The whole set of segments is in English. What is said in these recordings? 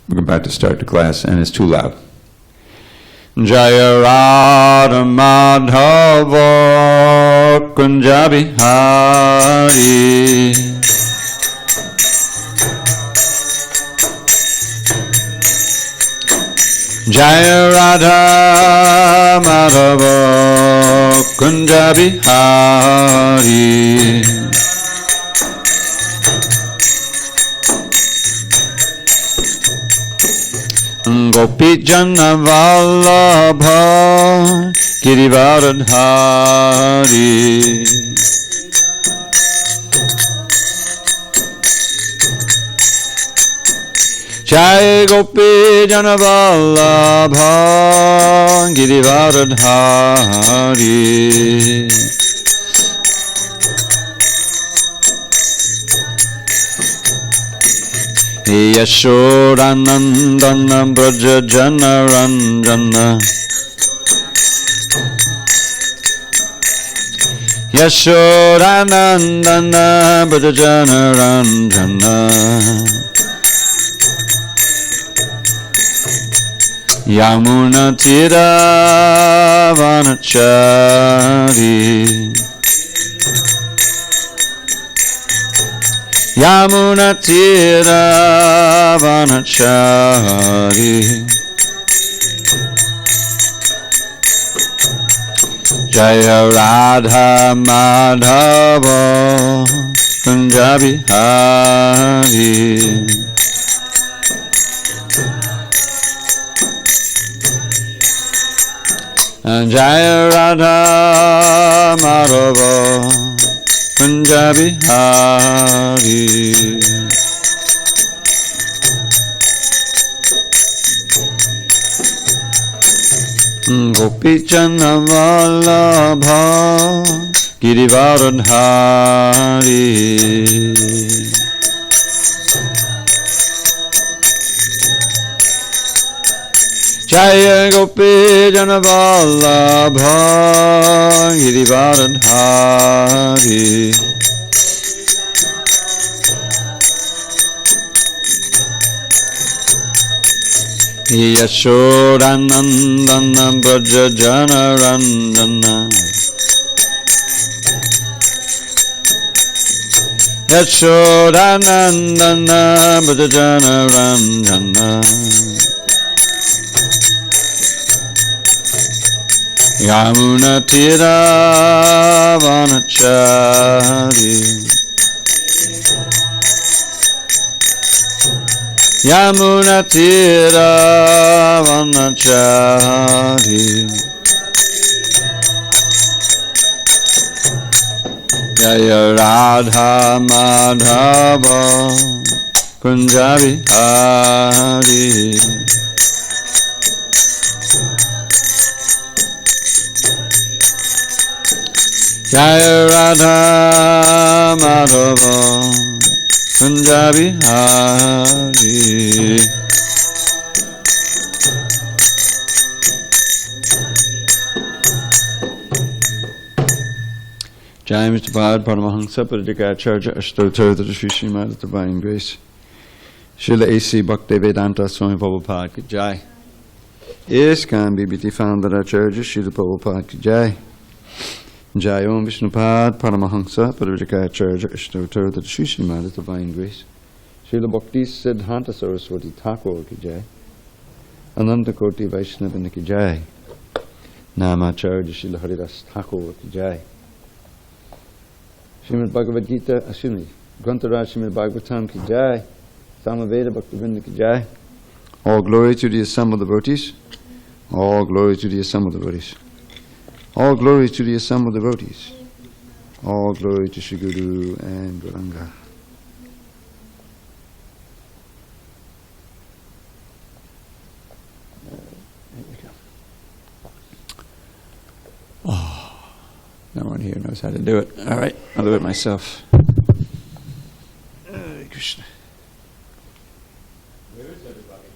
We're about to start the class and it's too loud. Jaya Radha Madhava Kunja Bihari Jaya Radha Madhava Kunja Bihari Gopi Jana Vallabha Girivaradhari Jai Gopi Jana Vallabha Girivaradhari Yashodanandana Braja Jana Ranjana Yashodanandana Braja Jana Ranjana Yamuna Tira Vanachari Yamuna Tira Vanachari Jaya Radha Madhava Kunja Bihari Jaya Radha Madhava Kunja Bihari Gopi Jana Vallabha Girivaradhari Jaya Gopi Jana Vallabha Girivaradhari Yashodanandana Braja Jana Ranjana Yashodanandana Braja Jana Ranjana Yamuna Tira Vanachari Yamuna Tira Vanachari Jaya Radha Madhava Kunja Bihari Jaya Radha Madhava Kunja Bihari Jai Mr. Bhad Paramahansa Parajagacharya Ashtotar Shri Srimad Divine Grace Srila A.C. Bhakti Vedanta Swami Prabhupada Ki Jai ISKCON BBT Founder Acharya Srila Prabhupada Ki Jai Jai Om Vishnupad Paramahansa Parajagacharya Ashtotar Shri Srimad Divine Grace Srila Bhakti Siddhanta Saraswati Thakur Ki Jai Ananta Koti Vaishnavana Ki Jai Namacharya Srila Haridas Thakur Ki Jai Srimad Bhagavad Gita, Grantaraj Srimad Bhagavatam Ki Jai, Samaveda Bhaktivinoda Ki Jai. All glory to the assembled devotees. All glory to the assembled devotees. All glory to the assembled devotees. All glory to Shri Guru and Gauranga. No one here knows how to do it. All right, I'll do it myself. Hare Krishna. Where is everybody?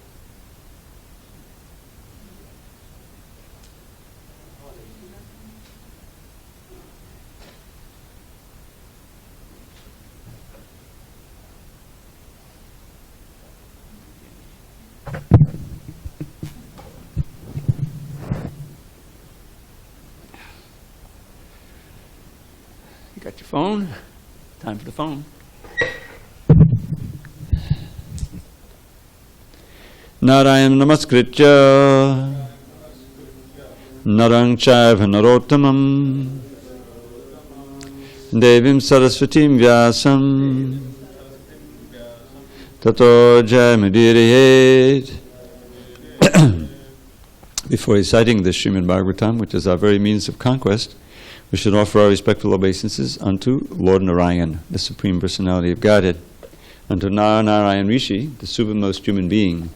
phone. Time for the phone. Narayana namaskritya narang chaiva narottamam devim saraswatim vyasam tato jayamudirihet. Before reciting the Srimad Bhagavatam, which is our very means of conquest, we should offer our respectful obeisances unto Lord Narayan, the Supreme Personality of Godhead, unto Narayan Rishi, the supermost human being,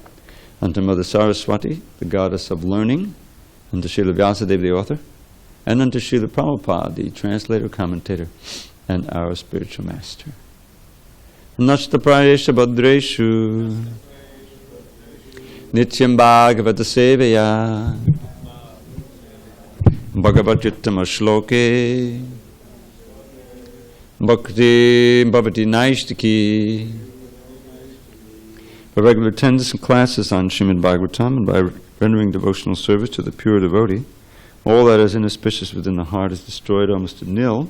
unto Mother Saraswati, the goddess of learning, unto Srila Vyasadeva, the author, and unto Srila Prabhupada, the translator, commentator, and our spiritual master. Nashta prayesha badreshu nityam bhagavata sevaya bhagavatyuttama shloke bhakti bhavati naishtaki. By regular attendance and classes on Srimad Bhagavatam and by rendering devotional service to the pure devotee, all that is inauspicious within the heart is destroyed almost to nil,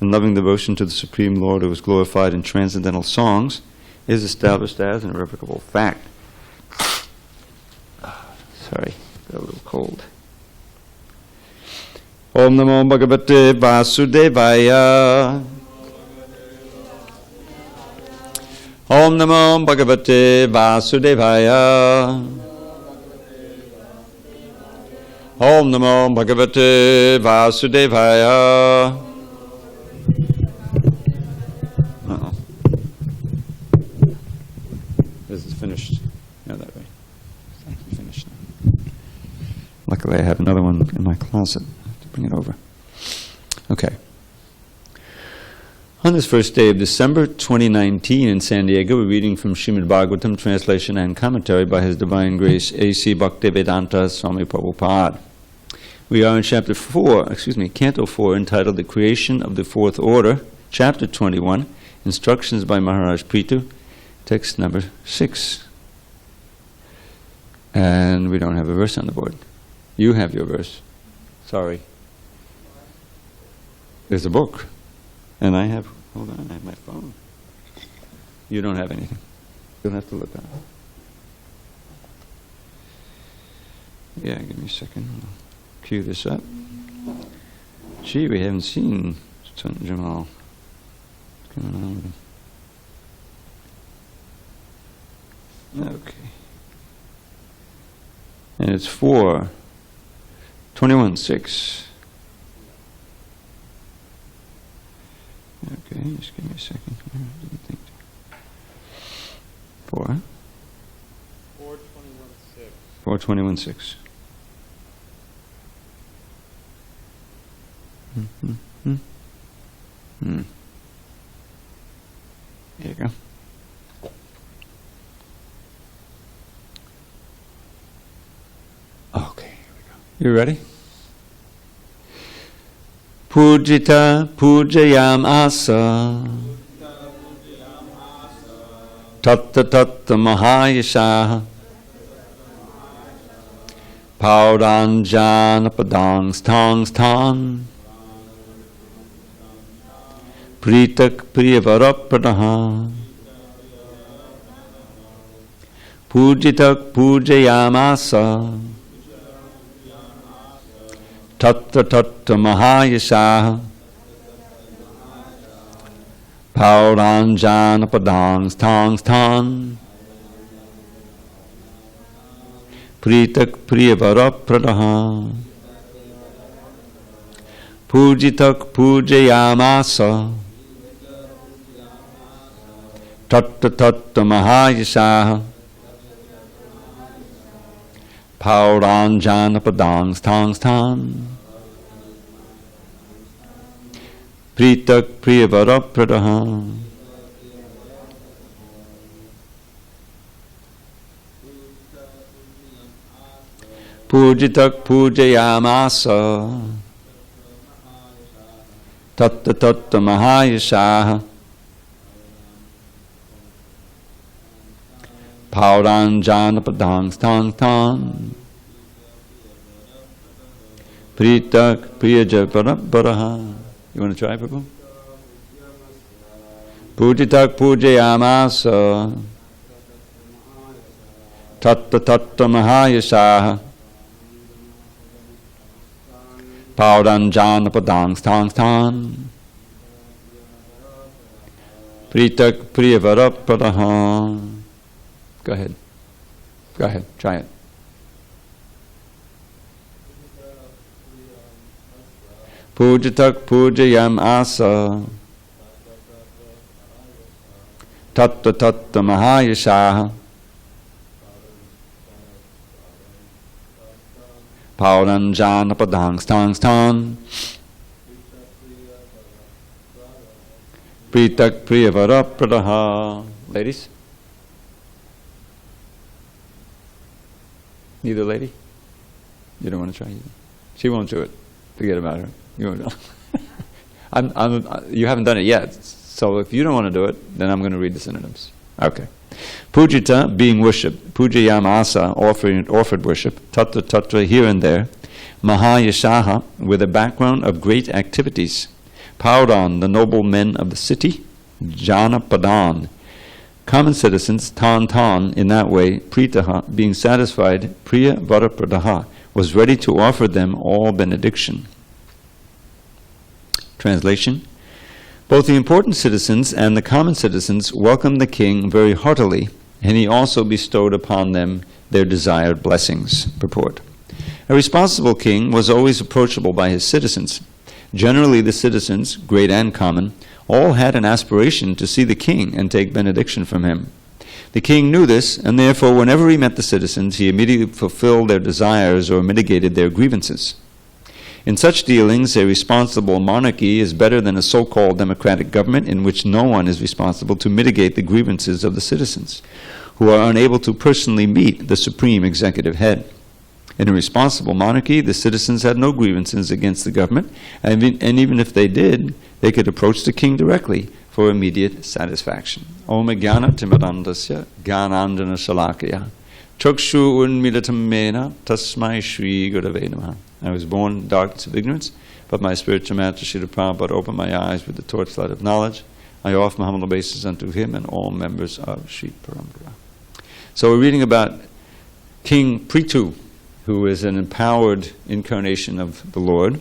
and loving devotion to the Supreme Lord who is glorified in transcendental songs is established as an irrevocable fact. Sorry, got a little cold. Om Namo Bhagavate Vasudevaya. Om Namo Bhagavate Vasudevaya. Om Namo Bhagavate Vasudevaya. This is finished. Yeah, that way. Thank you. Finished now. Luckily, I have another one in my closet. I have to bring it over. Okay. On this first day of December 2019 in SanDiego, we're reading from Srimad Bhagavatam, translation and commentary by His Divine Grace A.C. Bhaktivedanta Swami Prabhupada. We are in Canto 4, entitled The Creation of the Fourth Order, Chapter 21, Instructions by Maharaj Prithu, text number 6. And we don't have a verse on the board. You have your verse. Sorry. There's a book. And I have, hold on, I have my phone. You don't have anything. You'll have to look on it. Yeah, give me a second. I'll cue this up. Gee, we haven't seen Sant Jamal. What's going on with him? Okay. And it's 4:21:6. Okay, just give me a second here. I didn't think. 4:21:6. There you go. Okay, here we go. You ready? Pujita pujayam asa tatta tatta mahayasha pauranjana padang stang stan pritak priyavarapradaha pujitak pujayam asa tatta tatta mahayasha pauranjana padang stang stan pritak priyavarapradaha pujitak pujayamasa tatta tatta mahayasha pauranjana padang stang stan pritak priyavarapradaha pujitak pujayamasa tatta tatta mahayasha pauranjana padang stang stan pritak priyavarapradaha. You want to try, Prabhu? Pujitak pujayamasa tatta tatta mahayashaha paudanjana padang stang stan pritak priyavarapadaha. Go ahead. Go ahead. Try it. Pujitak pujayam asa tatta tatta mahayashaha paudanjana padang stang stan pritak priyavarapadaha. Ladies? Neither lady? You don't want to try either? She won't do it. Forget about her. You won't. You haven't done it yet. So if you don't want to do it, then I'm going to read the synonyms. Okay. Pujita, being worshipped. Pujayam asa, offered worship. Tattva tattva, here and there. Mahayashaha, with a background of great activities. Paudan, the noble men of the city. Jana padan, common citizens. Tan tan, in that way. Pritaha, being satisfied. Priya varapradaha, was ready to offer them all benediction. Translation. Both the important citizens and the common citizens welcomed the king very heartily, and he also bestowed upon them their desired blessings. Purport. A responsible king was always approachable by his citizens. Generally, the citizens, great and common, all had an aspiration to see the king and take benediction from him. The king knew this, and therefore whenever he met the citizens, he immediately fulfilled their desires or mitigated their grievances. In such dealings, a responsible monarchy is better than a so-called democratic government in which no one is responsible to mitigate the grievances of the citizens, who are unable to personally meet the supreme executive head. In a responsible monarchy, the citizens had no grievances against the government, and even if they did, they could approach the king directly for immediate satisfaction. Om Jnana Timirandasya Jnanandjana Shalakaya Chakshu Unmilatam Mena Tasmai Shri Gurave Namaha. I was born in darkness of ignorance, but my spiritual master Srila Prabhupada opened my eyes with the torchlight of knowledge. I offer my humble obeisances unto him and all members of Sri Parampara. So we're reading about King Prithu, who is an empowered incarnation of the Lord.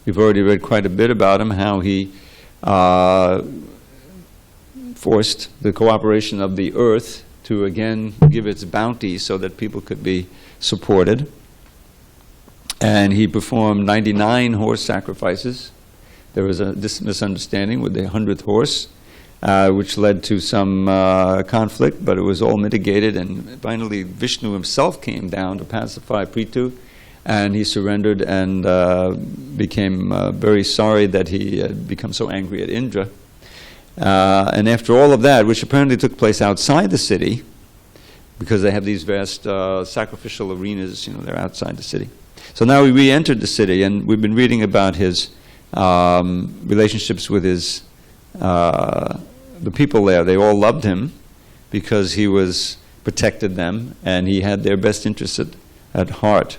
We've already read quite a bit about him, how he forced the cooperation of the earth to again give its bounty so that people could be supported. And he performed 99 horse sacrifices. There was a misunderstanding with the 100th horse, which led to some conflict, but it was all mitigated, and finally Vishnu himself came down to pacify Prithu, and he surrendered and became very sorry that he had become so angry at Indra. And after all of that, which apparently took place outside the city, because they have these vast sacrificial arenas, they're outside the city. So now we re-entered the city, and we've been reading about his relationships with his the people there. They all loved him because he protected them, and he had their best interests at heart.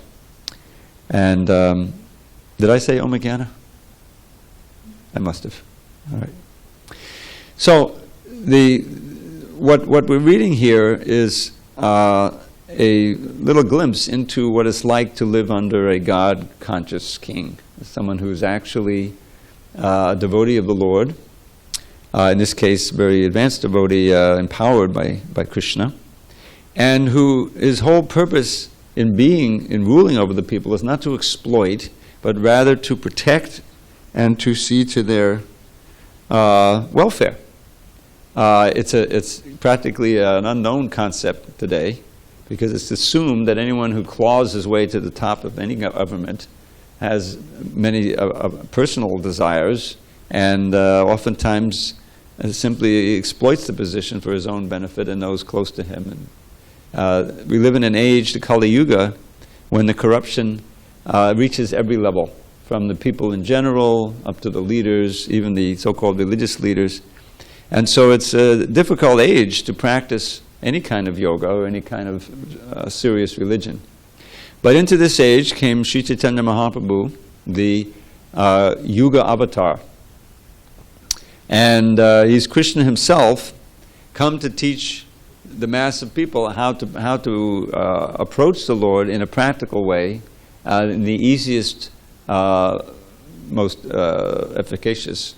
And did I say Om Jnana? I must have. All right. So what we're reading here is a little glimpse into what it's like to live under a God-conscious king, someone who's actually a devotee of the Lord, in this case, very advanced devotee, empowered by Krishna, and his whole purpose in ruling over the people is not to exploit, but rather to protect and to see to their welfare. It's practically an unknown concept today, because it's assumed that anyone who claws his way to the top of any government has many personal desires, and oftentimes simply exploits the position for his own benefit and those close to him. And we live in an age, the Kali Yuga, when the corruption reaches every level, from the people in general up to the leaders, even the so-called religious leaders. And so it's a difficult age to practice any kind of yoga or any kind of serious religion. But into this age came Sri Chaitanya Mahaprabhu, the Yuga avatar. And he's Krishna himself, come to teach the mass of people how to approach the Lord in a practical way, in the easiest, most efficacious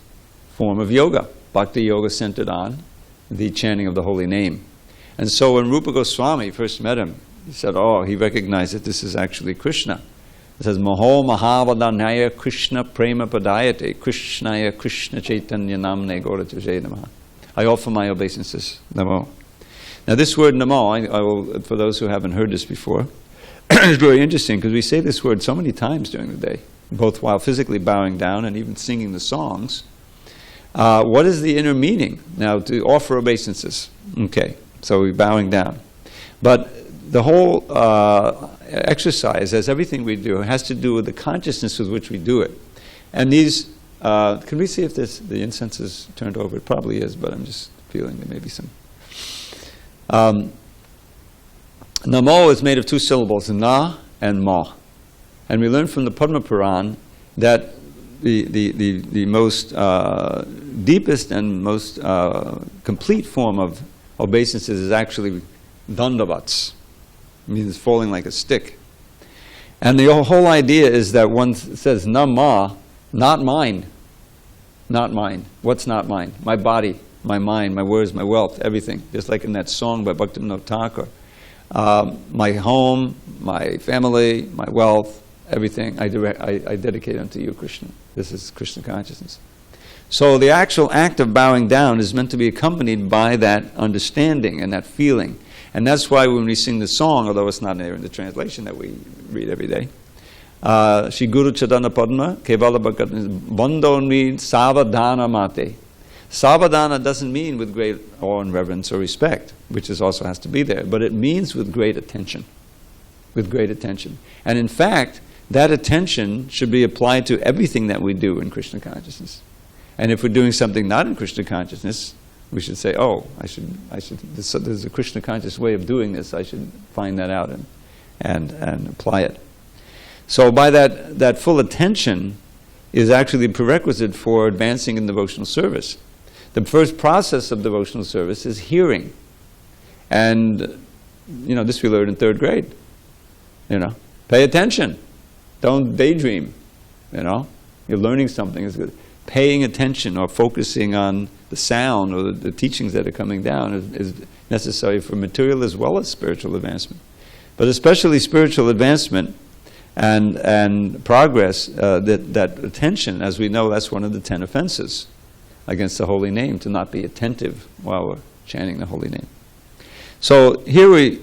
form of yoga. Bhakti yoga centered on the chanting of the holy name. And so when Rupa Goswami first met him, he said, he recognized that this is actually Krishna. It says, Maho Mahavadanyaya Krishna Prema Padayate Krishnaya Krishna Chaitanya Namne Gauratujaye Namaha. I offer my obeisances. Namo. Now this word Namo, I will, for those who haven't heard this before, it's very interesting because we say this word so many times during the day, both while physically bowing down and even singing the songs. What is the inner meaning? Now, to offer obeisances. Okay, so we're bowing down. But the whole exercise, as everything we do, has to do with the consciousness with which we do it. And these, can we see if the incense is turned over? It probably is, but I'm just feeling there may be some. Namo is made of two syllables, na and ma. And we learn from the Padma Puran that the most deepest and most complete form of obeisances is actually dandavats. It means falling like a stick. And the whole idea is that one says, nama, not mine. Not mine. What's not mine? My body, my mind, my words, my wealth, everything. Just like in that song by Bhaktivinoda Thakur. My home, my family, my wealth, everything, I dedicate unto you, Krishna. This is Krishna consciousness. So the actual act of bowing down is meant to be accompanied by that understanding and that feeling. And that's why when we sing the song, although it's not there in the translation that we read every day, Shri Guru Chadana Padma, Kevala Bhagat, Bandonmi Savadana Mate. Savadana doesn't mean with great awe and reverence or respect, which also has to be there, but it means with great attention. With great attention. And in fact, that attention should be applied to everything that we do in Krishna consciousness. And if we're doing something not in Krishna consciousness, we should say, there's a Krishna conscious way of doing this, I should find that out and apply it. So by that full attention is actually the prerequisite for advancing in devotional service. The first process of devotional service is hearing. And, this we learned in 3rd grade. Pay attention. Don't daydream. You're learning something. Is good. Paying attention or focusing on the sound or the teachings that are coming down is necessary for material as well as spiritual advancement. But especially spiritual advancement and progress, that attention, as we know, that's one of the 10 offenses against the holy name, to not be attentive while we're chanting the holy name. So here we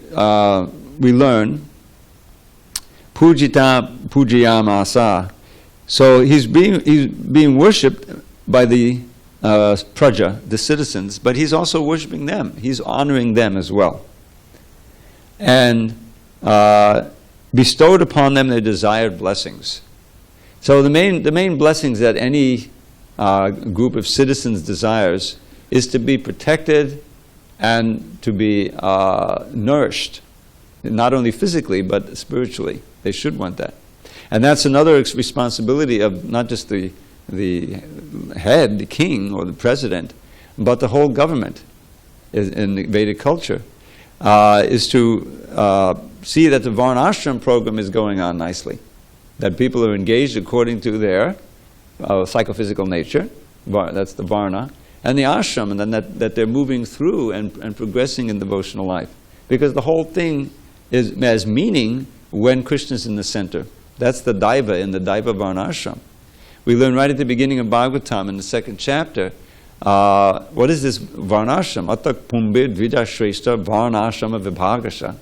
learn Pujita Pujayamasa. So he's being worshipped by the praja, the citizens, but he's also worshiping them. He's honoring them as well. And bestowed upon them their desired blessings. So the main blessings that any group of citizens desires is to be protected and to be nourished, not only physically but spiritually. They should want that. And that's another responsibility of not just the head, the king or the president, but the whole government in the Vedic culture, is to see that the Varnashram program is going on nicely, that people are engaged according to their psychophysical nature, that's the Varna, and the ashram, and then that they're moving through and progressing in devotional life. Because the whole thing has meaning when Krishna's in the center. That's the Daiva in the Daiva Varnashram. We learn right at the beginning of Bhagavatam in the 2nd chapter, what is this Varnashram? Atak Pumbir Dvija Shrestha Varnashrama Vibhagasha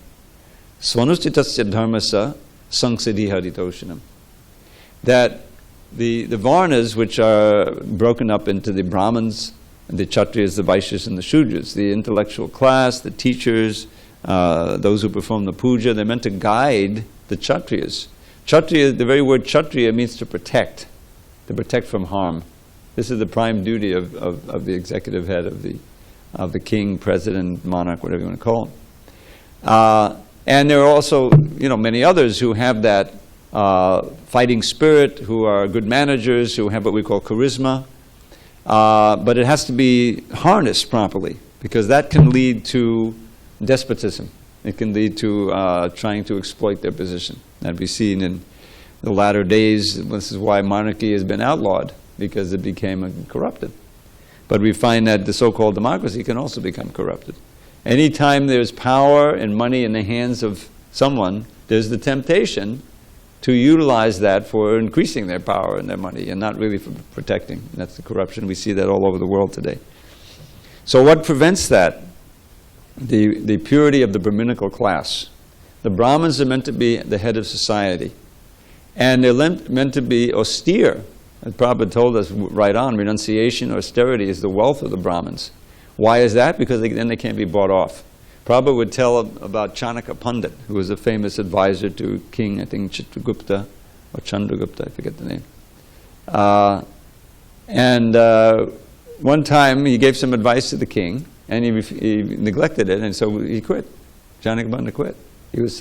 Swanustitasya Dharmasa Sangsidi Haritoshanam. That the Varnas, which are broken up into the Brahmins, the Kshatriyas, the Vaishyas, and the Shudras, the intellectual class, the teachers, those who perform the puja, they're meant to guide the Kshatriyas. Kshatriya, the very word Kshatriya means to protect from harm. This is the prime duty of the executive head of the king, president, monarch, whatever you want to call him. And there are also, many others who have that fighting spirit, who are good managers, who have what we call charisma. but it has to be harnessed properly, because that can lead to despotism. It can lead to trying to exploit their position. That we've seen in the latter days. This is why monarchy has been outlawed, because it became corrupted. But we find that the so-called democracy can also become corrupted. Anytime there's power and money in the hands of someone, there's the temptation to utilize that for increasing their power and their money, and not really for protecting. And that's the corruption. We see that all over the world today. So what prevents that? The purity of the Brahminical class. The Brahmins are meant to be the head of society. And they're meant to be austere. As Prabhupada told us right on, renunciation or austerity is the wealth of the Brahmins. Why is that? Because then they can't be bought off. Prabhupada would tell about Chanakya Pandit, who was a famous advisor to King, I think, Chitragupta or Chandragupta, I forget the name. One time he gave some advice to the king, and he neglected it, and so he quit. Chanakya Pandit quit. He was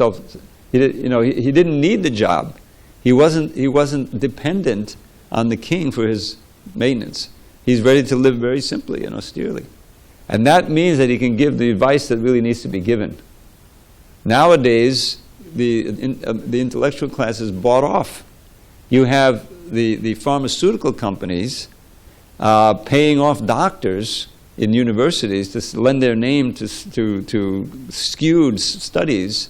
he didn't need the job. He wasn't dependent on the king for his maintenance. He's ready to live very simply and austerely. And that means that he can give the advice that really needs to be given. Nowadays, the intellectual class is bought off. You have the pharmaceutical companies paying off doctors in universities to lend their name to skewed studies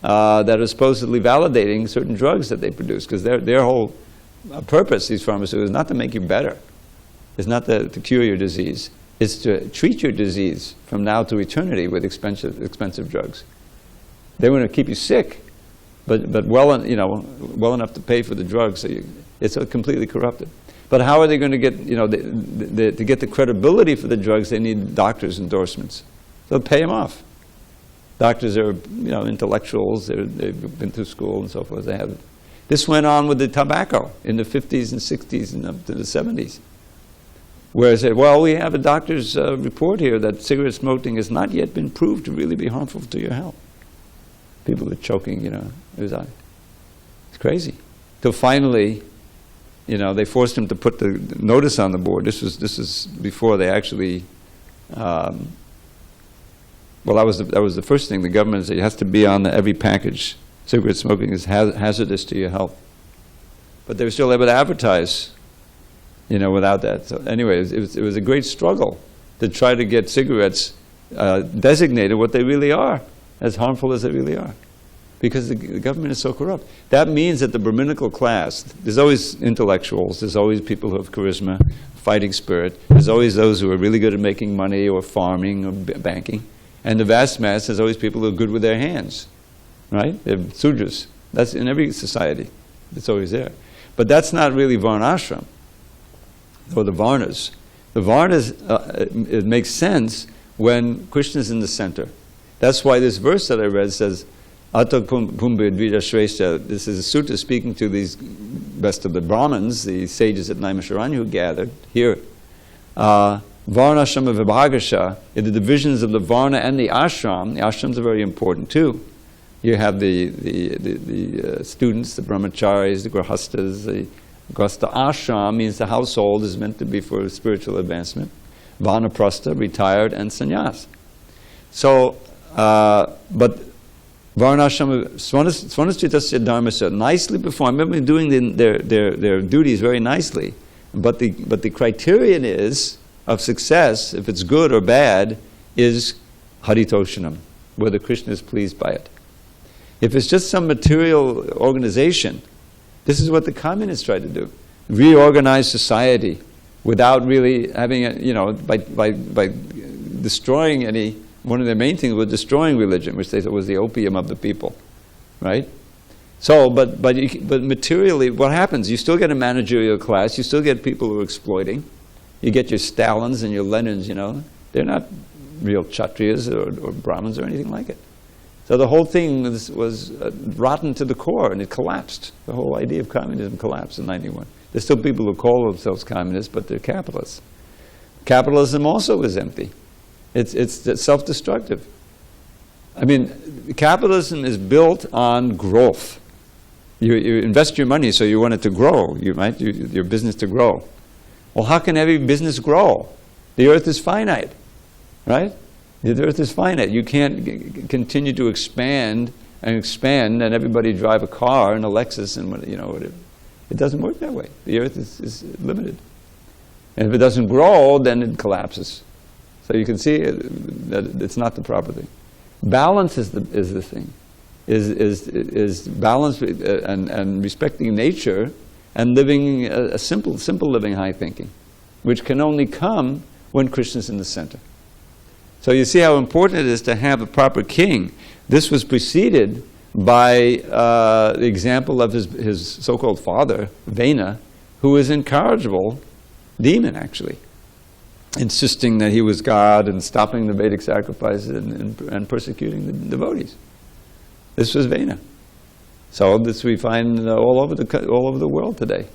that are supposedly validating certain drugs that they produce, because their whole purpose, these pharmaceuticals, is not to make you better. It's not to cure your disease. It's to treat your disease from now to eternity with expensive drugs. They want to keep you sick, but well enough to pay for the drugs. So it's completely corrupted. But how are they going to get, to get the credibility for the drugs? They need doctors' endorsements. So pay them off. Doctors are, intellectuals. They've been through school and so forth. They have. This went on with the tobacco in the 50s and 60s and up to the 70s. Where I said, well, we have a doctor's report here that cigarette smoking has not yet been proved to really be harmful to your health. People are choking, it's crazy. Till finally, they forced him to put the notice on the board. This is before they actually, that was the first thing. The government said it has to be on every package. Cigarette smoking is hazardous to your health. But they were still able to advertise, without that. So anyway, it was a great struggle to try to get cigarettes designated what they really are, as harmful as they really are. Because the government is so corrupt. That means that the Brahminical class, there's always intellectuals, there's always people who have charisma, fighting spirit, there's always those who are really good at making money or farming or banking, and the vast mass, there's always people who are good with their hands, right? They're Sudras. That's in every society. It's always there. But that's not really Varnashram, or the Varnas. The Varnas, it makes sense when Krishna's in the center. That's why this verse that I read says, Atak Pumbha Dvija Shrestha. This is a sutta speaking to these best of the Brahmins, the sages at Naimisharanya who gathered here. Varna Ashrama Vibhagasha, in the divisions of the Varna and the ashrams are very important too. You have the students, the brahmacharis, the grahastas. The grahasta ashram means the household is meant to be for spiritual advancement. Vanaprastha, retired, and sannyas. So, but Varnashram Svanaschitasya Dharmasya, nicely performed. Remember doing their duties very nicely. But the criterion is of success, if it's good or bad, is Haritoshanam, whether Krishna is pleased by it. If it's just some material organization, this is what the communists try to do. Reorganize society without really having by destroying one of their main things was destroying religion, which they thought was the opium of the people, right? So, but materially, what happens? You still get a managerial class. You still get people who are exploiting. You get your Stalins and your Lenins. They're not real Kshatriyas or Brahmins or anything like it. So the whole thing was rotten to the core, and it collapsed. The whole idea of communism collapsed in '91. There's still people who call themselves communists, but they're capitalists. Capitalism also is empty. It's self-destructive. I mean, capitalism is built on growth. You invest your money so you want it to grow, your business to grow. Well, how can every business grow? The earth is finite, right? The earth is finite. You can't continue to expand and everybody drive a car and a Lexus and whatever. It doesn't work that way. The earth is limited. And if it doesn't grow, then it collapses. So you can see that it's not the proper thing. Balance is the thing. Is balance and respecting nature and living a simple living, high thinking, which can only come when Krishna's in the center. So you see how important it is to have a proper king. This was preceded by the example of his so-called father, Vena, who was an incorrigible demon, actually, insisting that he was God and stopping the Vedic sacrifices and persecuting the devotees. This was Vena. So this we find all over the world today.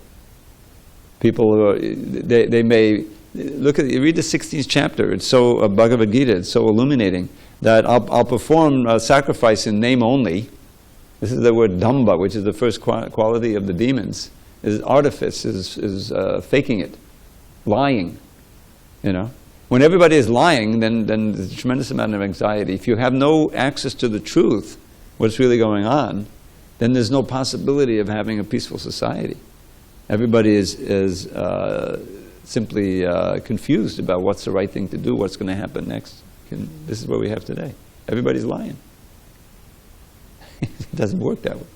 People they may read the 16th chapter. It's so Bhagavad Gita. It's so illuminating that I'll perform a sacrifice in name only. This is the word damba, which is the first quality of the demons. Is artifice, is faking it, lying. When everybody is lying, then there's a tremendous amount of anxiety. If you have no access to the truth, what's really going on, then there's no possibility of having a peaceful society. Everybody is simply confused about what's the right thing to do, what's going to happen next. This is what we have today. Everybody's lying. It doesn't work that way.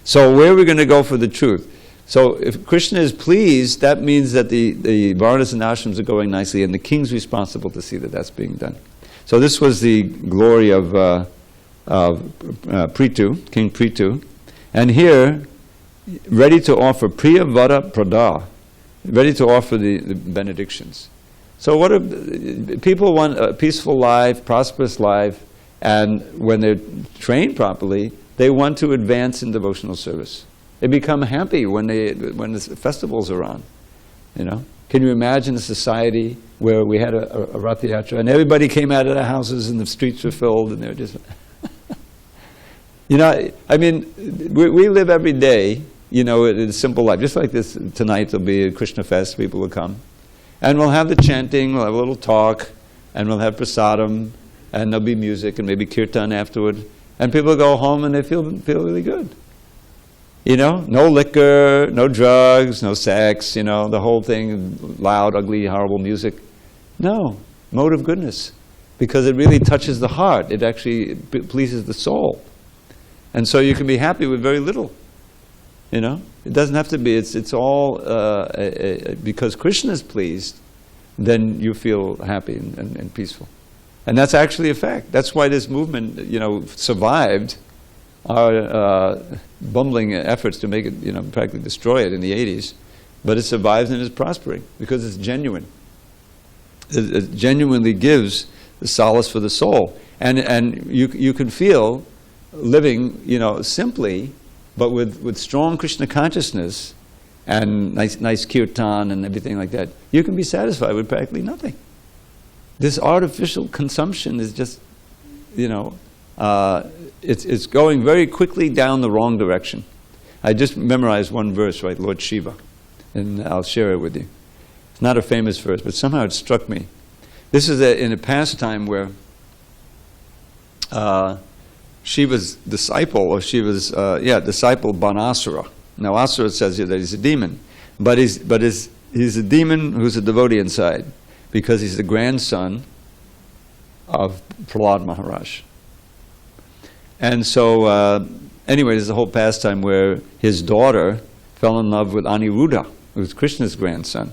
So where are we going to go for the truth? So if Krishna is pleased, that means that the varnas and ashrams are going nicely, and the king's responsible to see that that's being done. So this was the glory of Prithu, King Prithu. And here, ready to offer Priya Vara Prada, ready to offer the benedictions. So people want a peaceful life, prosperous life, and when they're trained properly, they want to advance in devotional service. They become happy when the festivals are on. Can you imagine a society where we had a Rath Yatra and everybody came out of their houses and the streets were filled and they're just... we live every day, in a simple life. Just like this, tonight there'll be a Krishna fest, people will come. And we'll have the chanting, we'll have a little talk, and we'll have prasadam, and there'll be music and maybe kirtan afterward. And people go home and they feel really good. No liquor, no drugs, no sex, the whole thing, loud, ugly, horrible music. No, mode of goodness. Because it really touches the heart. It actually pleases the soul. And so you can be happy with very little. It doesn't have to be, it's all, because Krishna is pleased, then you feel happy and peaceful. And that's actually a fact. That's why this movement, survived our bumbling efforts to make it, practically destroy it in the 80s. But it survives and is prospering because it's genuine. It genuinely gives the solace for the soul. And you can feel living, simply, but with strong Krishna consciousness and nice kirtan and everything like that, you can be satisfied with practically nothing. This artificial consumption is just, it's going very quickly down the wrong direction. I just memorized one verse, right, Lord Shiva, and I'll share it with you. It's not a famous verse, but somehow it struck me. This is in a pastime where Shiva's disciple, or Shiva's disciple Banasura. Now Asura says here that he's a demon, but he's a demon who's a devotee inside, because he's the grandson of Prahlad Maharaj. And so, anyway, there's a whole pastime where his daughter fell in love with Aniruddha, who was Krishna's grandson.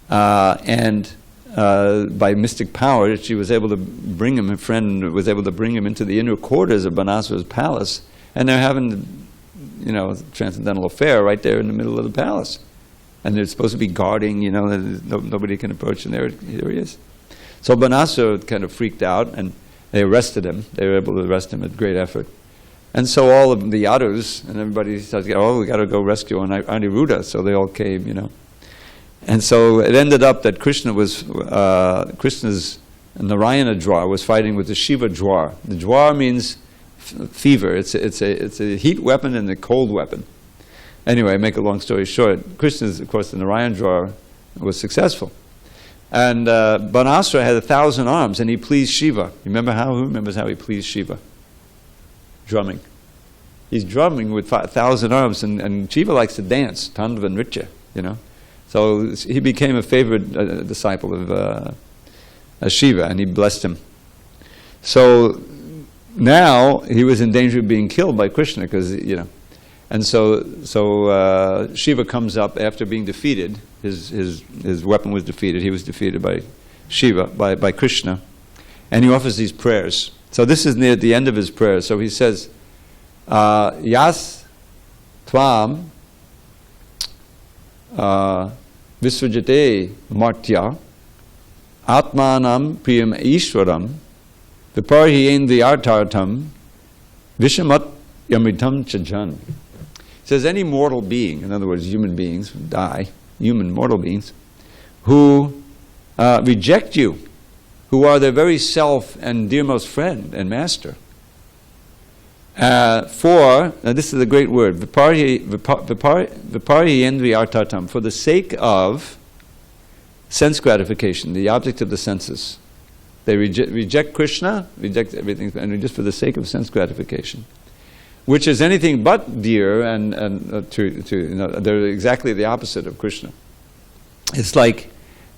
And by mystic power, she was able to bring him, her friend was able to bring him into the inner quarters of Banasura's palace, and they're having, a transcendental affair right there in the middle of the palace. And they're supposed to be guarding, nobody can approach, and there he is. So Banasura kind of freaked out, and they arrested him. They were able to arrest him at great effort. And so all of the Yadus and everybody started going, we got to go rescue Aniruddha. So they all came, And so it ended up that Krishna's Narayana Jwar was fighting with the Shiva Jwar. The Jwar means fever. It's a heat weapon and a cold weapon. Anyway, make a long story short, Krishna's, of course, the Narayana Jwar was successful. And Banasura had 1,000 arms, and he pleased Shiva. Who remembers how he pleased Shiva? Drumming. He's drumming with 1,000 arms, and Shiva likes to dance, Tandava Nritya, So he became a favorite disciple of Shiva, and he blessed him. So now he was in danger of being killed by Krishna, because, And so Shiva comes up after being defeated. His weapon was defeated. He was defeated by Shiva, by Krishna. And he offers these prayers. So this is near the end of his prayers. So he says, Yas Tvam Visvajate Martya Atmanam Priyam Ishwaram Viparhiyendi Artartam Vishamat Yamritam Chajan. It says any mortal being, in other words, human beings who die, human mortal beings, who reject you, who are their very self and dearmost friend and master. Now this is a great word, viparhiyendri artatam, for the sake of sense gratification, the object of the senses. They reject Krishna, reject everything, and just for the sake of sense gratification, which is anything but dear, and they're exactly the opposite of Krishna. It's like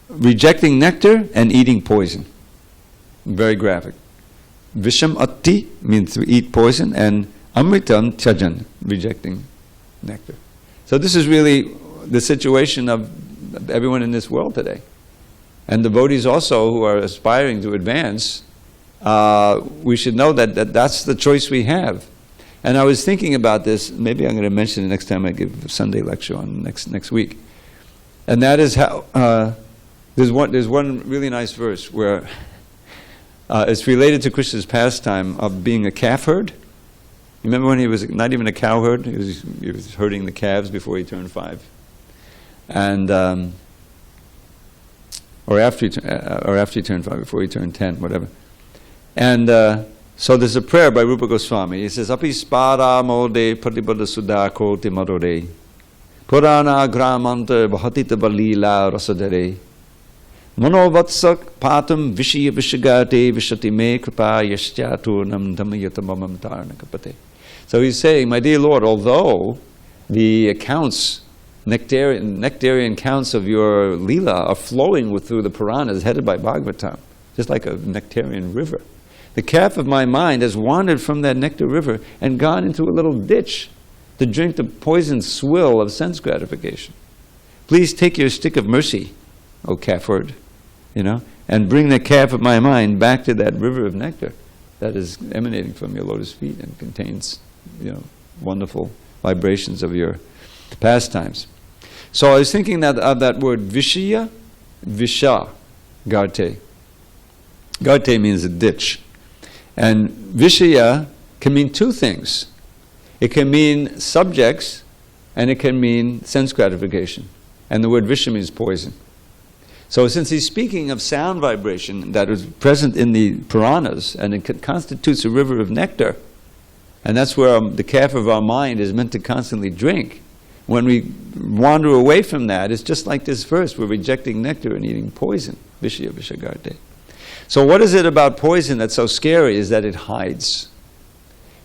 rejecting nectar and eating poison. Very graphic. Visham atti means to eat poison, and amritam tyajan, rejecting nectar. So this is really the situation of everyone in this world today. And devotees also who are aspiring to advance, we should know that that's the choice we have. And I was thinking about this, maybe I'm going to mention it next time I give a Sunday lecture on next week. And that is how, there's one really nice verse where it's related to Krishna's pastime of being a calf herd. You remember when he was not even a cow herd? He was herding the calves before he turned 5. And, or after he turned 5, before he turned 10, whatever. And so there's a prayer by Rupa Goswami. He says, Api spara mode pratibada sudako timarore purana gramanta bhatita balila rasadare manovatsak patam vishiya vishagate vishati me kripa yashyaturnam dhammayatamamam tarnakapate. So he's saying, my dear Lord, although the accounts, nectarian counts of your Leela are flowing through the Puranas headed by Bhagavatam, just like a nectarian river, the calf of my mind has wandered from that nectar river and gone into a little ditch to drink the poisoned swill of sense gratification. Please take your stick of mercy, O calf herd, and bring the calf of my mind back to that river of nectar that is emanating from your lotus feet and contains, wonderful vibrations of your pastimes. So I was thinking of that word Vishya, Visha, Garte. Garte means a ditch. And Vishya can mean two things. It can mean subjects, and it can mean sense gratification. And the word Vishya means poison. So since he's speaking of sound vibration that is present in the Puranas, and it constitutes a river of nectar, and that's where the calf of our mind is meant to constantly drink. When we wander away from that, it's just like this verse, we're rejecting nectar and eating poison. Vishya Vishagarte. So what is it about poison that's so scary is that it hides.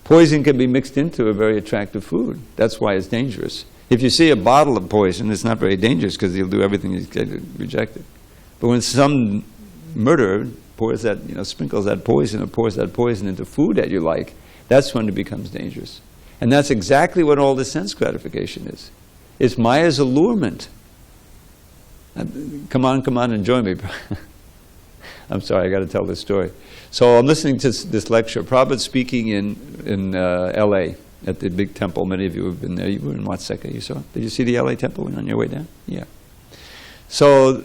Poison can be mixed into a very attractive food. That's why it's dangerous. If you see a bottle of poison, it's not very dangerous because he'll do everything to get it rejected. But when some murderer pours that, sprinkles that poison or pours that poison into food that you like, that's when it becomes dangerous. And that's exactly what all this sense gratification is. It's Maya's allurement. Come on and join me. I'm sorry, I got to tell this story. So I'm listening to this lecture. Prabhupada's speaking in L.A. at the big temple. Many of you have been there. You were in Watseka, you saw it. Did you see the L.A. temple on your way down? Yeah. So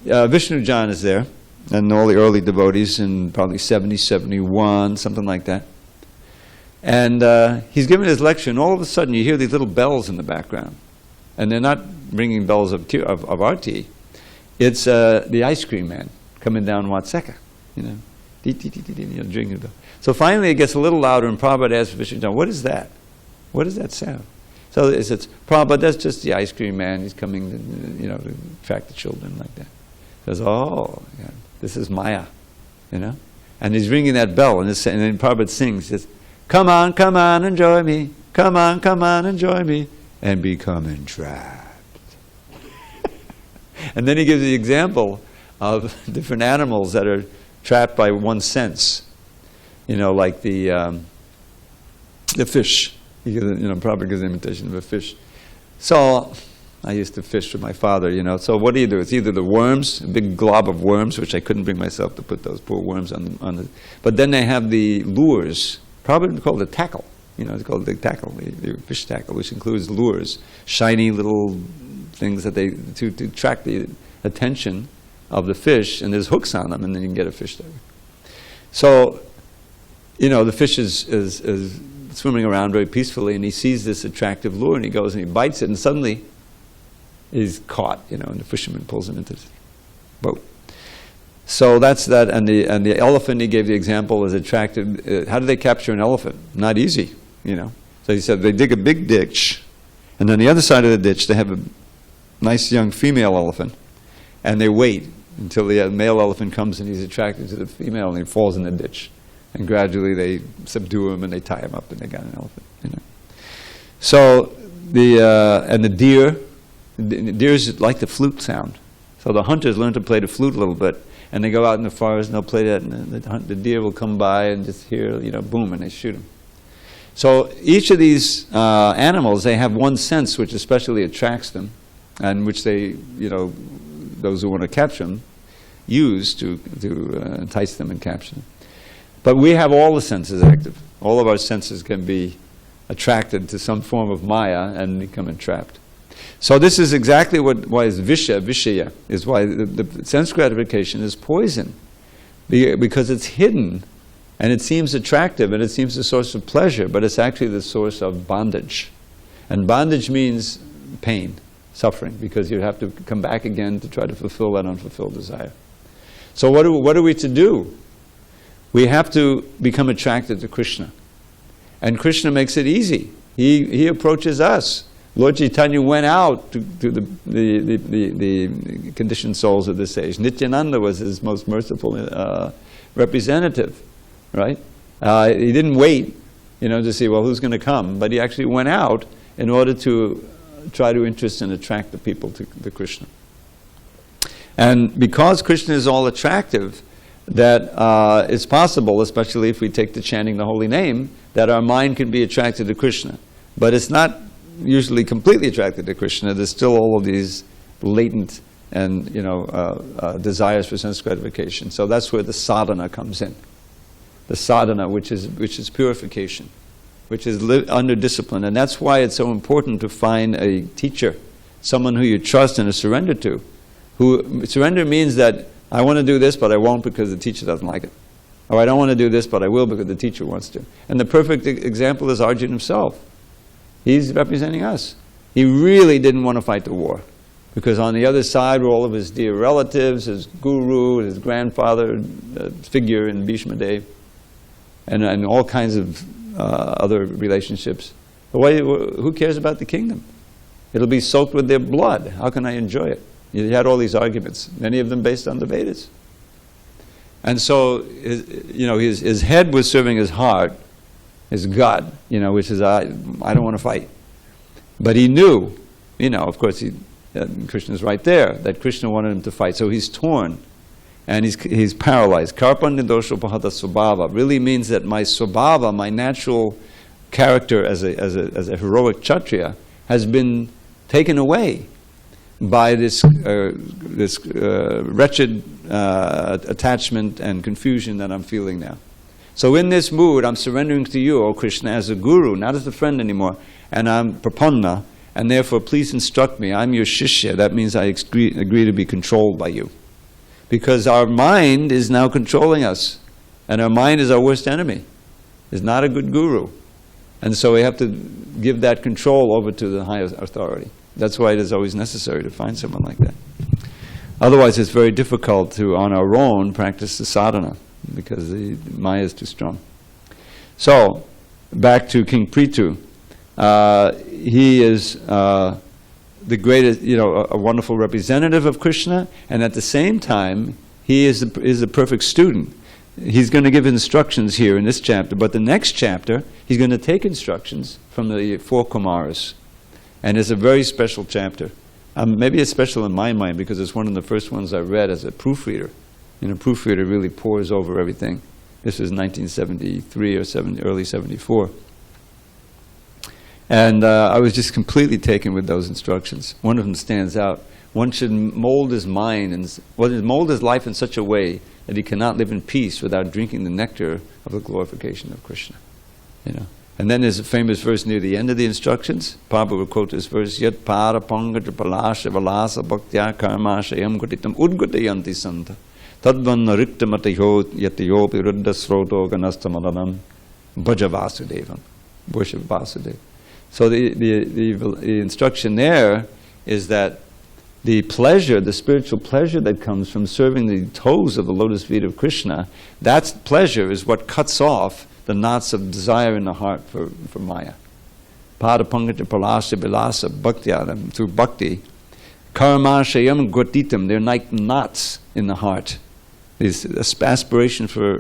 Vishnu Jan is there, and all the early devotees in probably 70, 71, something like that. And he's giving his lecture, and all of a sudden you hear these little bells in the background. And they're not ringing bells of Arti. It's the ice cream man coming down Watseka, drinking the bell. So finally it gets a little louder, and Prabhupada asks Vishnu Jan, what is that? What does that sound? He So it's Prabhupada, that's just the ice cream man. He's coming to attract the children like that. Because, yeah, this is Maya, And he's ringing that bell, and then Prabhupada sings, says, come on, enjoy me. Come on, enjoy me. And become entrapped. And then he gives the example of different animals that are trapped by one sense. Like the fish. Prabhupada gives an imitation of a fish. So, I used to fish with my father, So what do you do? It's either the worms, a big glob of worms, which I couldn't bring myself to put those poor worms on the. But then they have the lures, probably called the tackle. It's called the tackle, the fish tackle, which includes lures, shiny little things that to attract the attention of the fish, and there's hooks on them, and then you can get a fish there. So, the fish is swimming around very peacefully, and he sees this attractive lure, and he goes and he bites it, and suddenly he's caught, and the fisherman pulls him into the boat. So that's that, and the elephant, he gave the example, is attracted. How do they capture an elephant? Not easy, So he said they dig a big ditch, and on the other side of the ditch they have a nice young female elephant, and they wait until the male elephant comes and he's attracted to the female, and he falls in the ditch. And gradually they subdue him and they tie him up and they got an elephant. So the deers like the flute sound. So the hunters learn to play the flute a little bit, and they go out in the forest and they'll play that, and the deer will come by and just hear, boom, and they shoot them. So each of these animals, they have one sense which especially attracts them, and which they, those who want to capture them, use to entice them and capture them. But we have all the senses active. All of our senses can be attracted to some form of Maya and become entrapped. So this is exactly why it's Vishaya, is why the sense gratification is poison. Because it's hidden, and it seems attractive, and it seems a source of pleasure, but it's actually the source of bondage. And bondage means pain, suffering, because you have to come back again to try to fulfill that unfulfilled desire. So what are we to do? We have to become attracted to Krishna. And Krishna makes it easy. He approaches us. Lord Chaitanya went out to the conditioned souls of this age. Nityananda was his most merciful representative, right? He didn't wait, to see, well, who's going to come? But he actually went out in order to try to interest and attract the people to Krishna. And because Krishna is all attractive, that it's possible, especially if we take to chanting the holy name, that our mind can be attracted to Krishna. But it's not usually completely attracted to Krishna. There's still all of these latent and desires for sense gratification. So that's where the sadhana comes in. The sadhana, which is purification, which is under discipline. And that's why it's so important to find a teacher, someone who you trust and surrender to. Surrender means that I want to do this, but I won't because the teacher doesn't like it. Or I don't want to do this, but I will because the teacher wants to. And the perfect example is Arjuna himself. He's representing us. He really didn't want to fight the war, because on the other side were all of his dear relatives, his guru, his grandfather figure in Bhishma Dev, and all kinds of other relationships. But who cares about the kingdom? It'll be soaked with their blood. How can I enjoy it? He had all these arguments, many of them based on the Vedas. And so, his head was serving his heart, his gut, which is, I don't want to fight. But he knew, of course, Krishna's right there, that Krishna wanted him to fight. So he's torn, and he's paralyzed. Karpa nidosho pahata svabhava really means that my svabhava, my natural character as a heroic kshatriya, has been taken away by this wretched attachment and confusion that I'm feeling now. So in this mood, I'm surrendering to you, O Krishna, as a guru, not as a friend anymore, and I'm prapanna, and therefore please instruct me. I'm your shishya. That means I agree to be controlled by you. Because our mind is now controlling us, and our mind is our worst enemy. It's not a good guru. And so we have to give that control over to the highest authority. That's why it is always necessary to find someone like that. Otherwise, it's very difficult to, on our own, practice the sadhana, because the Maya is too strong. So, back to King Prithu. he is the greatest, a wonderful representative of Krishna, and at the same time, he is the perfect student. He's going to give instructions here in this chapter, but the next chapter, he's going to take instructions from the 4 Kumaras. And it's a very special chapter. Maybe it's special in my mind because it's one of the first ones I read as a proofreader. And a proofreader really pores over everything. This is 1973 or early 74. And I was just completely taken with those instructions. One of them stands out. One should mold his mind and mold his life in such a way that he cannot live in peace without drinking the nectar of the glorification of Krishna. And then there's a famous verse near the end of the instructions. Prabhupada will quote this verse: Yat para pangata palasha valasa bhaktya karmasha yam gutitam udgutayanti santa tadvanna riktamatayo yatayo piruddha sroto ganastamadhanam bhaja vasudevam. Worship Vasudeva. So the instruction there is that the pleasure, the spiritual pleasure that comes from serving the toes of the lotus feet of Krishna, that pleasure is what cuts off the knots of desire in the heart for Maya. Pada pangata palasa bilasa bhaktya, through bhakti. Karamashayam gotitam, they're like knots in the heart. This aspiration for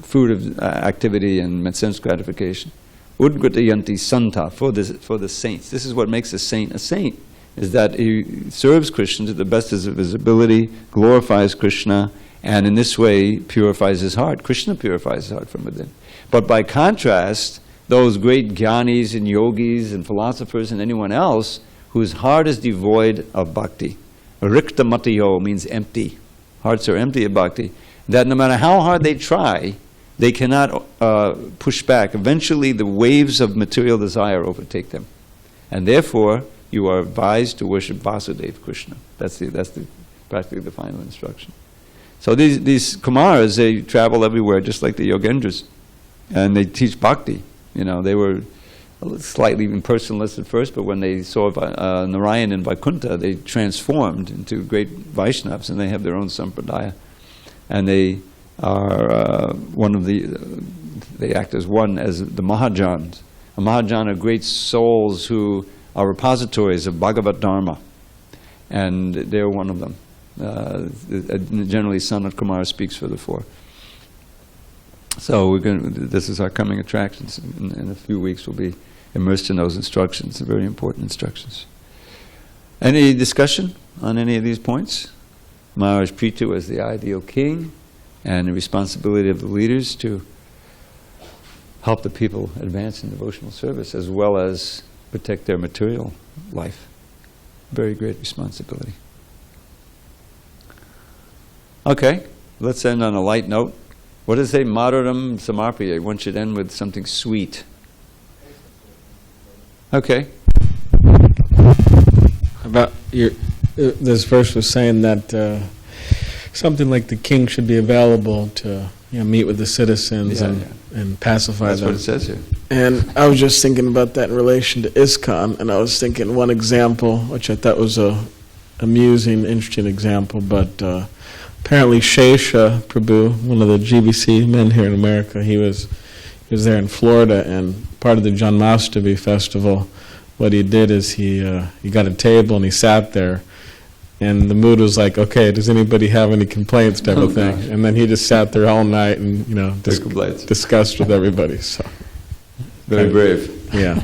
fruitive activity and sense gratification. Udgatayanti santa, for the saints. This is what makes a saint, is that he serves Krishna to the best of his ability, glorifies Krishna, and in this way purifies his heart. Krishna purifies his heart from within. But by contrast, those great jnanis and yogis and philosophers and anyone else whose heart is devoid of bhakti, rikta matayo means empty. Hearts are empty of bhakti. That no matter how hard they try, they cannot push back. Eventually, the waves of material desire overtake them, and therefore you are advised to worship Vasudeva Krishna. That's practically the final instruction. So these Kumaras, they travel everywhere, just like the Yogendras, and they teach bhakti. They were slightly impersonalist at first, but when they saw Narayan and Vaikuntha, they transformed into great Vaishnavas, and they have their own sampradaya, and they are they act as one as the Mahajans. A Mahajan are great souls who are repositories of Bhagavad Dharma, and they're one of them. Generally, Sanat Kumar speaks for the 4. So this is our coming attractions. In a few weeks, we'll be immersed in those instructions, very important instructions. Any discussion on any of these points? Maharaj Prithu as the ideal king, and the responsibility of the leaders to help the people advance in devotional service as well as protect their material life. Very great responsibility. Okay, let's end on a light note. What does it say? Madhuram samarpaya. One should end with something sweet. Okay. About this verse was saying that something like the king should be available to meet with the citizens and pacify them. That's what it says here. And I was just thinking about that in relation to ISKCON, and I was thinking one example, which I thought was a amusing, interesting example, but apparently Shesha Prabhu, one of the GBC men here in America, he was there in Florida, and part of the Janmashtami festival, what he did is he got a table and he sat there, and the mood was like, okay, does anybody have any complaints type of thing? Gosh. And then he just sat there all night and discussed with everybody. So very brave. Yeah.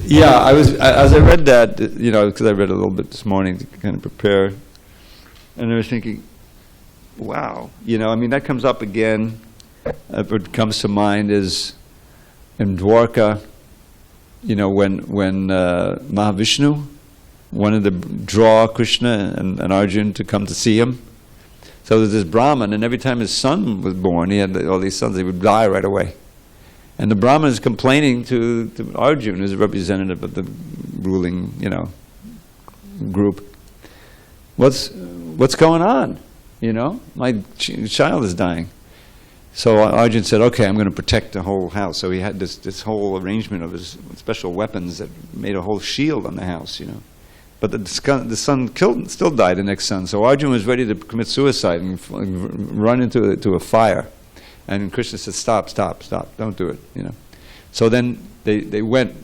Yeah, as I read that, because I read a little bit this morning to kind of prepare, and I was thinking, wow, that comes up again. What comes to mind is in Dwarka, when Mahavishnu wanted to draw Krishna and Arjuna to come to see him. So there's this Brahman, and every time his son was born, he had all these sons, they would die right away. And the Brahman is complaining to Arjuna, who's a representative of the ruling, group. What's going on? My child is dying. So Arjuna said, okay, I'm going to protect the whole house. So he had this whole arrangement of his special weapons that made a whole shield on the house, But the son still died, the next son. So Arjuna was ready to commit suicide and run into a fire. And Krishna said, stop, don't do it, So then they went,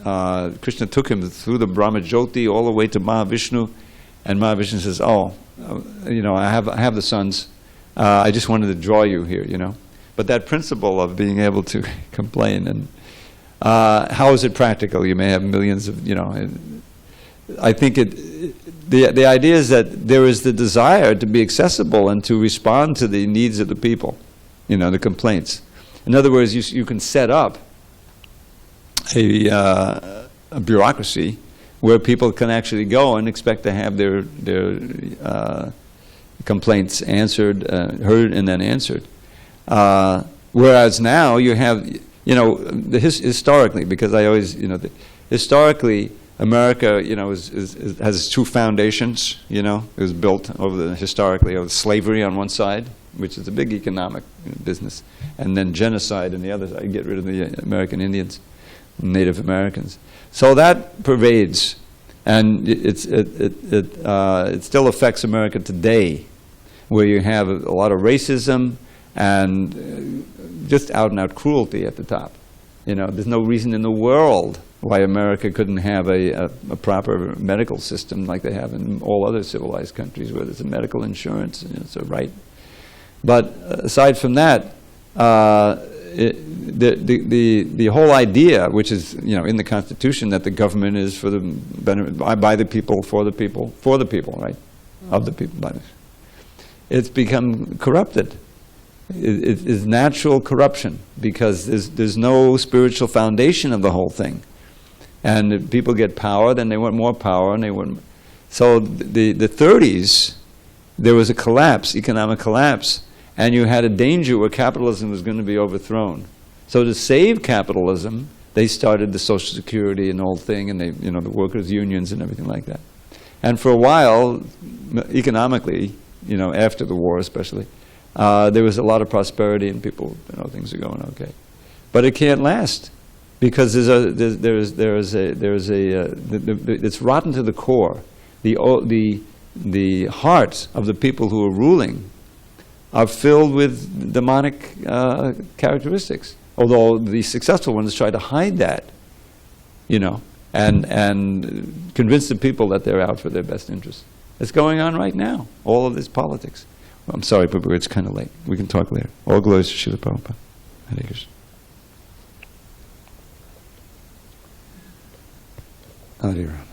Krishna took him through the Brahmajyoti all the way to Mahavishnu, and Mahavishnu says, I have the sons, I just wanted to draw you here, But that principle of being able to complain, and how is it practical? You may have millions of, I think the idea is that there is the desire to be accessible and to respond to the needs of the people, the complaints. In other words, you can set up a bureaucracy where people can actually go and expect to have their complaints answered, heard, and then answered. Whereas now you have, historically, because I always, historically, America, has two foundations. It was built historically over slavery on one side, which is a big economic business, and then genocide on the other side, get rid of the American Indians, Native Americans. So that pervades, and it still affects America today, where you have a lot of racism and just out-and-out cruelty at the top. There's no reason in the world why America couldn't have a proper medical system like they have in all other civilized countries, where there's a medical insurance, and it's a right. But aside from that, the whole idea, which is in the Constitution, that the government is for the benefit, by the people, for the people, right, of the people. It's become corrupted. It is natural corruption, because there's no spiritual foundation of the whole thing. And if people get power, then they want more power, and they want. So the 30s, there was a collapse, economic collapse, and you had a danger where capitalism was going to be overthrown. So to save capitalism, they started the Social Security and the whole thing, and the workers' unions and everything like that. And for a while, economically, after the war especially, there was a lot of prosperity, and people, things are going okay. But it can't last, because it's rotten to the core. The hearts of the people who are ruling are filled with demonic characteristics. Although the successful ones try to hide that, and convince the people that they're out for their best interests. It's going on right now, all of this politics. Well, I'm sorry, but it's kind of late. We can talk later. All glories to Srila Prabhupada. Hare Krishna. Hare Rama.